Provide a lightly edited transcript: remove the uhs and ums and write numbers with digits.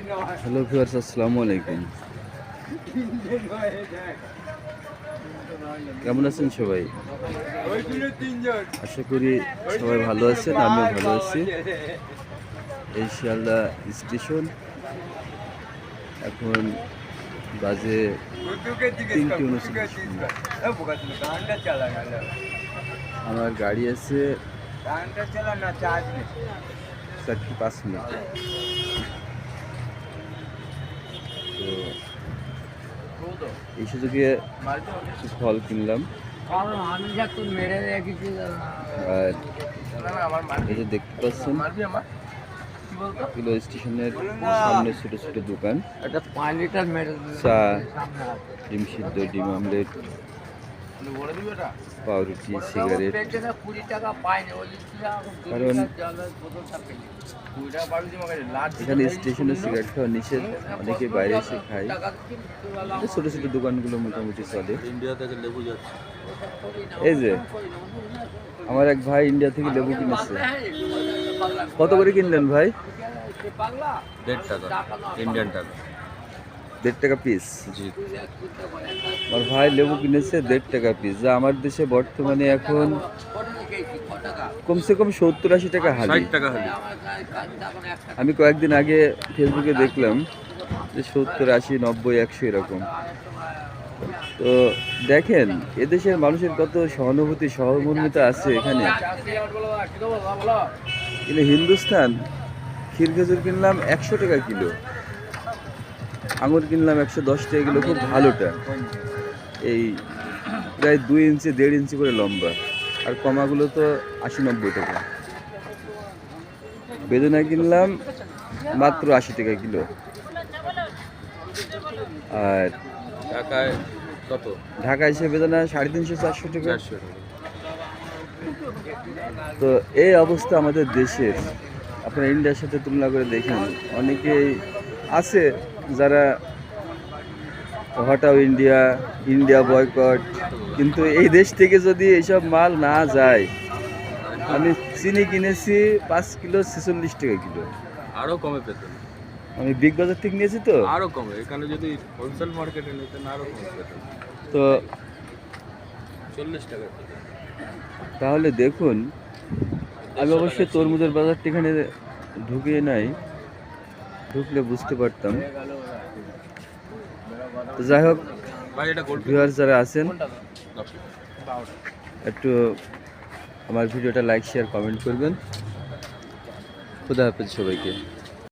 Hello viewers, আসসালামু আলাইকুম। কেমন আছেন সবাই? আশা করি সবাই ভালো আছেন, আমিও ভালো আছি। এই শিয়ালদা স্টেশন, এখন বাজে 3:39। আমার গাড়ি আছে 4:05। তো এই সুযোগে কিছু ফল কিনলাম। আর এই যে দেখতে পাচ্ছেন, এগুলো স্টেশনের সামনে ছোট ছোট দোকান। চা, ডিম সিদ্ধ, ডিম আমলেট, পাউরুটি, সিগারেট। কারণ এখানে স্টেশনে সিগারেট খাওয়া নিষেধ, অনেকে বাইরে এসে খায়। ছোট ছোট দোকানগুলো মোটামুটি চলে। ইন্ডিয়া থেকে লেবু যাচ্ছে। এই যে আমার এক ভাই ইন্ডিয়া থেকে লেবু কিনেছে। কত করে কিনলেন ভাই? 1.5 টাকা, ইন্ডিয়ান টাকা। 1.5 টাকা পিস। জি, আমার ভাই লেবু কিনেছে 1.5 টাকা পিস, যা আমার দেশে বর্তমানে এখন কমসে কম 70-80 টাকা হালি। 60 টাকা হলে। আমি কয়েকদিন আগে ফেসবুকে দেখলাম যে 70, 80, 90, 100 এরকম। তো দেখেন এদেশের মানুষের কত সহানুভূতি, সহমর্মিতা আছে এখানে। কিন্তু হিন্দুস্তান ক্ষীর খেজুর কিনলাম 100 টাকা কিলো, আঙুর কিনলাম 110 টাকা কিলো, খুব ভালোটা। এই প্রায় 2 ইঞ্চি 1.5 ইঞ্চি করে লম্বা। আর কমাগুলো তো 80-90 টাকা। বেদনা কিনলাম মাত্র 80 টাকা কিলো। আর ঢাকায় কত? ঢাকা এসে বেদনা 350-400 টাকা। 400 টাকা। তো এই অবস্থা আমাদের দেশের। আপনারা ইন্ডিয়ার সাথে তুলনা করে দেখেন, অনেকেই আছে যারা হটাও ইন্ডিয়া, ইন্ডিয়া বয়কট। কিন্তু এই দেশ থেকে যদি এইসব মাল না যায়, আমি চিনি কিনেছি 5 কিলো 46 টাকা কিলো। আরো কমে পেতেন। আমি বিগ বাজার থেকে নিয়েছি তো। আরো কমে, এখানে যদি হোলসেল মার্কেটে নিতেন আরো কমে পেতেন। তো 40 টাকা পেতেন। তাহলে দেখুন, আমি অবশ্যই তরমুজের বাজারটা এখানে ঢুকিয়ে নাই, ঢুকলে বুঝতে পারতাম। তো যাই হোক, ভাই এটা গোল্ড ভিউয়ার্স যারা আছেন, 10 টাকা। একটু আমার ভিডিওটা লাইক, শেয়ার, কমেন্ট করবেন। খুদা হাফেজ সবাইকে।